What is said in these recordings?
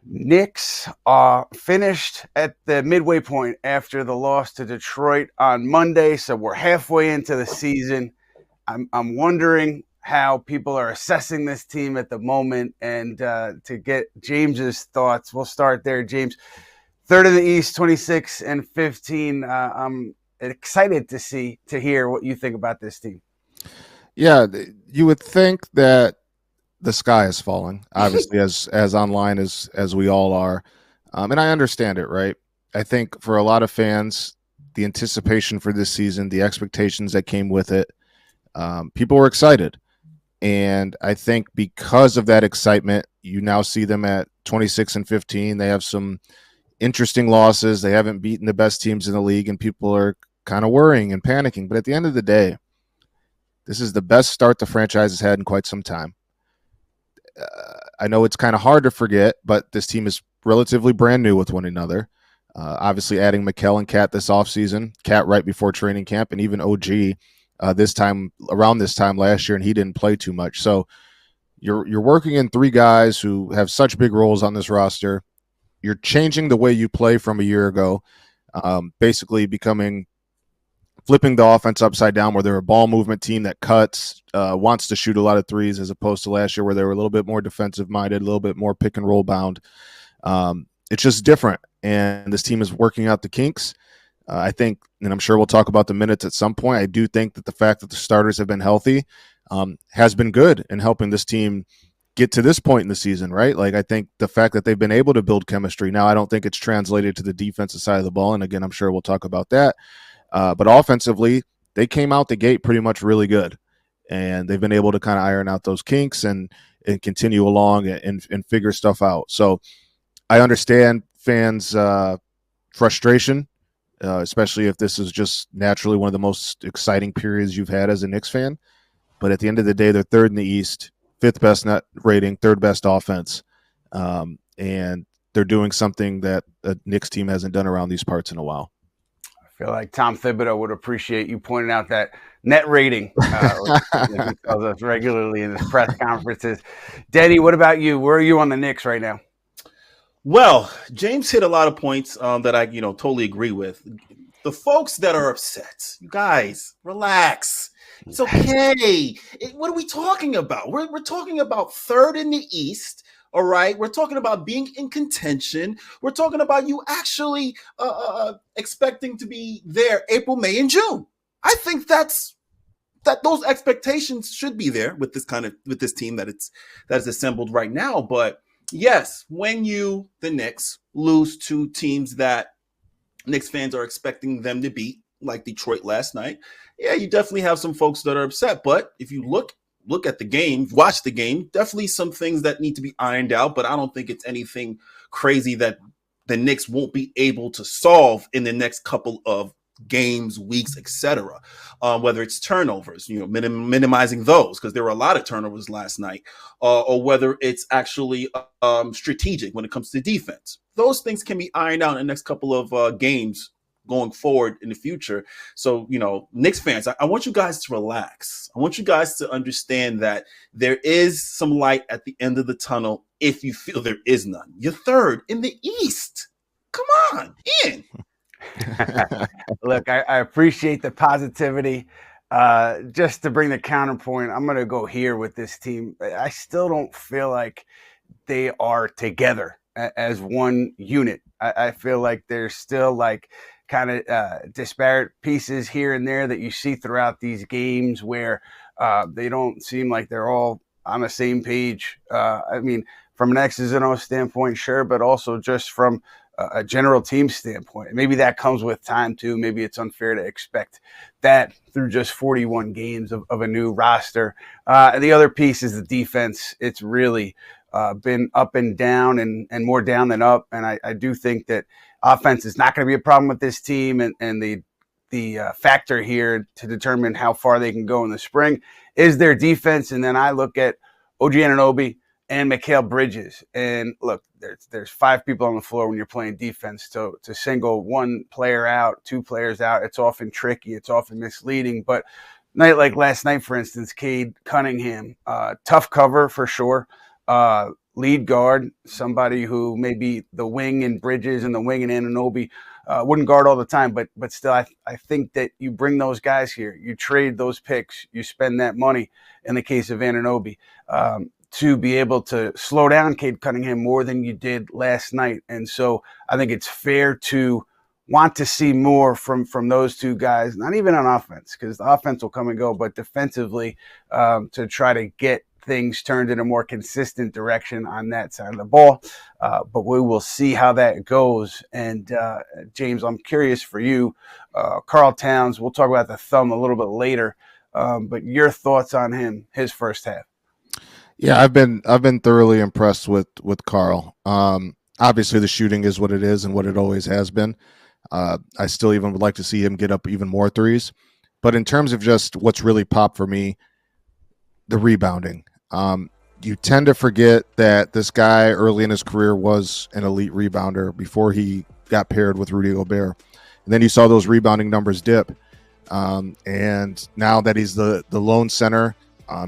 Knicks finished at the midway point after the loss to Detroit on Monday, so we're halfway into the season. I'm wondering how people are assessing this team at the moment, and to get James's thoughts, we'll start there. James, third in the East, 26-15. I'm excited to hear what you think about this team. Yeah, you would think that the sky is falling, obviously, as online as we all are, and I understand it, right? I think for a lot of fans, the anticipation for this season, the expectations that came with it, people were excited, and I think because of that excitement, you now see them at 26-15. They have some interesting losses. They haven't beaten the best teams in the league, and people are kind of worrying and panicking. But at the end of the day, this is the best start the franchise has had in quite some time. I know it's kind of hard to forget, but this team is relatively brand new with one another. Obviously, adding Mikal and Cat this offseason, Cat right before training camp, and even OG around this time last year, and he didn't play too much. So you're working in three guys who have such big roles on this roster. You're changing the way you play from a year ago, basically flipping the offense upside down, where they're a ball movement team that cuts, wants to shoot a lot of threes, as opposed to last year where they were a little bit more defensive minded, a little bit more pick and roll bound. It's just different, and this team is working out the kinks. I think, and I'm sure we'll talk about the minutes at some point, I do think that the fact that the starters have been healthy has been good in helping this team get to this point in the season, right? Like, I think the fact that they've been able to build chemistry. Now, I don't think it's translated to the defensive side of the ball, and again, I'm sure we'll talk about that. But offensively, they came out the gate pretty much really good, and they've been able to kind of iron out those kinks and continue along and figure stuff out. So I understand fans' frustration, especially if this is just naturally one of the most exciting periods you've had as a Knicks fan. But at the end of the day, they're third in the East, fifth best net rating, third best offense, and they're doing something that a Knicks team hasn't done around these parts in a while. I feel like Tom Thibodeau would appreciate you pointing out that net rating. He tells us regularly in his press conferences. Denny, what about you? Where are you on the Knicks right now? Well, James hit a lot of points that I totally agree with. The folks that are upset, you guys, relax. It's okay. What are we talking about? We're talking about third in the East. All right, we're talking about being in contention. We're talking about you actually expecting to be there April, May, and June. I think that those expectations should be there with this team that is assembled right now. But yes, when the Knicks, lose to teams that Knicks fans are expecting them to beat, like Detroit last night, yeah, you definitely have some folks that are upset. But if you look at the game, watch the game, definitely some things that need to be ironed out, but I don't think it's anything crazy that the Knicks won't be able to solve in the next couple of games, weeks, etc. Whether it's turnovers, minimizing those, because there were a lot of turnovers last night, or whether it's actually strategic when it comes to defense. Those things can be ironed out in the next couple of games going forward in the future. So, Knicks fans, I want you guys to relax. I want you guys to understand that there is some light at the end of the tunnel if you feel there is none. You're third in the East. Come on, Ian. Look, I appreciate the positivity. Just to bring the counterpoint, I'm going to go here with this team. I still don't feel like they are together as one unit. I feel like there's still kind of disparate pieces here and there that you see throughout these games where they don't seem like they're all on the same page. I mean, from an X's and O standpoint, sure, but also just from a general team standpoint. Maybe that comes with time too. Maybe it's unfair to expect that through just 41 games of a new roster. And the other piece is the defense. It's really been up and down and more down than up. And I do think that offense is not going to be a problem with this team. And the factor here to determine how far they can go in the spring is their defense. And then I look at OG Anunoby and Mikal Bridges. And look, there's five people on the floor when you're playing defense. To single one player out, two players out, it's often tricky. It's often misleading. But night like last night, for instance, Cade Cunningham, tough cover for sure. lead guard, somebody who maybe the wing in Bridges and the wing in Anunoby wouldn't guard all the time, but still, I think that you bring those guys here, you trade those picks, you spend that money in the case of Anunoby to be able to slow down Cade Cunningham more than you did last night. And so I think it's fair to want to see more from those two guys, not even on offense, because the offense will come and go, but defensively to try to get things turned in a more consistent direction on that side of the ball. But we will see how that goes. And James, I'm curious for you, Karl Towns, we'll talk about the thumb a little bit later, but your thoughts on him, his first half. Yeah, I've been thoroughly impressed with Karl. Obviously the shooting is what it is and what it always has been. I still even would like to see him get up even more threes. But in terms of just what's really popped for me, the rebounding. You tend to forget that this guy early in his career was an elite rebounder before he got paired with Rudy Gobert. And then you saw those rebounding numbers dip. And now that he's the lone center,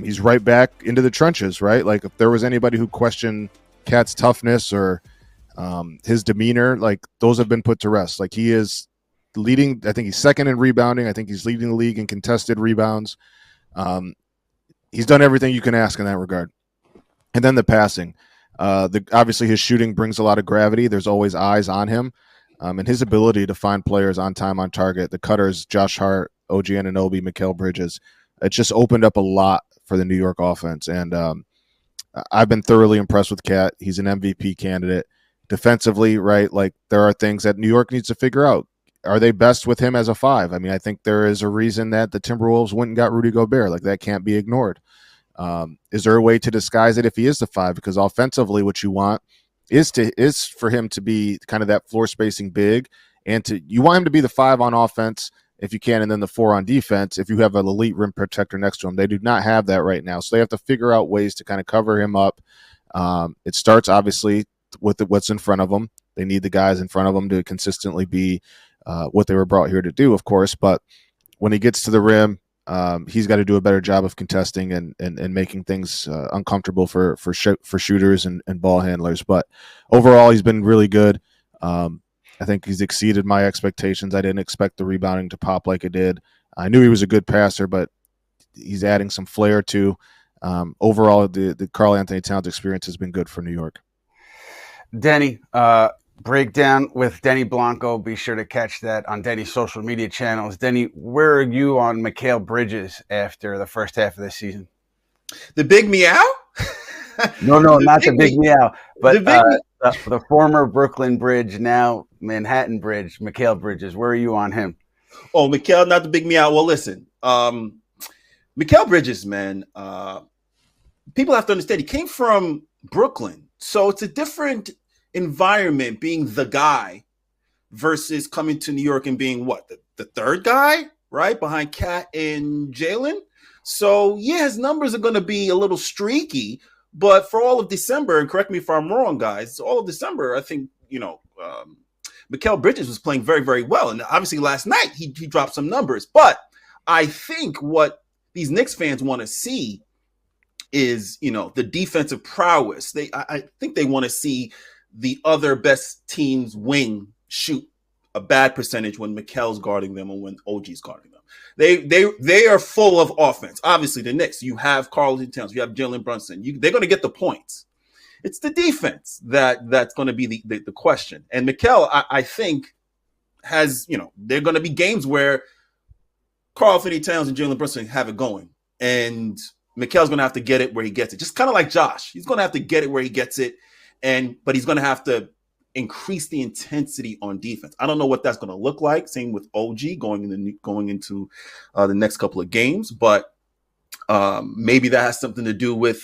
he's right back into the trenches, right? Like if there was anybody who questioned Cat's toughness or his demeanor, like those have been put to rest. Like he is leading, I think he's second in rebounding. I think he's leading the league in contested rebounds. He's done everything you can ask in that regard. And then the passing. Obviously his shooting brings a lot of gravity. There's always eyes on him. And his ability to find players on time, on target, the cutters, Josh Hart, OG Anunoby, Mikal Bridges, it just opened up a lot for the New York offense. And I've been thoroughly impressed with Cat. He's an MVP candidate. Defensively, right, like there are things that New York needs to figure out. Are they best with him as a 5? I mean, I think there is a reason that the Timberwolves went and got Rudy Gobert. Like that can't be ignored. Is there a way to disguise it if he is the 5? Because offensively, what you want is for him to be kind of that floor spacing big, and you want him to be the 5 on offense if you can, and then the 4 on defense if you have an elite rim protector next to him. They do not have that right now, so they have to figure out ways to kind of cover him up. It starts obviously with what's in front of them. They need the guys in front of them to consistently be what they were brought here to do, of course. But when he gets to the rim, he's got to do a better job of contesting and making things uncomfortable for shooters and ball handlers. But overall, he's been really good. I think he's exceeded my expectations. I didn't expect the rebounding to pop like it did. I knew he was a good passer, but he's adding some flair too. Overall, the Karl-Anthony Towns experience has been good for New York. Denny, breakdown with Denny Blanco. Be sure to catch that on Denny's social media channels. Denny, where are you on Mikal Bridges after the first half of this season? The big meow? No, not the big meow, but the former Brooklyn Bridge, now Manhattan Bridge, Mikal Bridges. Where are you on him? Oh, Mikal, not the big meow. Well, listen, Mikal Bridges, man, people have to understand he came from Brooklyn. So it's a different environment being the guy versus coming to New York and being what? The third guy, right? Behind Cat and Jalen. So, yeah, his numbers are going to be a little streaky. But for all of December, and correct me if I'm wrong, guys, all of December, I think, Mikal Bridges was playing very, very well. And obviously last night he dropped some numbers. But I think what these Knicks fans want to see is, the defensive prowess. I think they want to see the other best team's wing shoot a bad percentage when Mikal's guarding them or when OG's guarding them. They are full of offense. Obviously, the Knicks, you have Karl-Anthony Towns, you have Jalen Brunson. They're going to get the points. It's the defense that's going to be the question. And Mikal, I think, has, they're going to be games where Karl-Anthony Towns and Jalen Brunson have it going. And Mikal's going to have to get it where he gets it. Just kind of like Josh. He's going to have to get it where he gets it. But he's going to have to increase the intensity on defense. I don't know what that's going to look like. Same with OG going into the next couple of games. But maybe that has something to do with,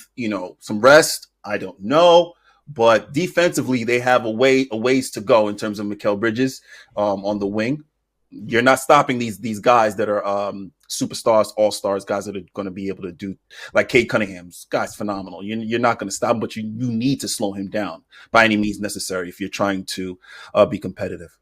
some rest. I don't know. But defensively, they have a ways to go in terms of Mikal Bridges on the wing. You're not stopping these guys that are superstars, all-stars, guys that are going to be able to do, like Cade Cunningham's guy's phenomenal. You're not going to stop him, but you need to slow him down by any means necessary if you're trying to be competitive.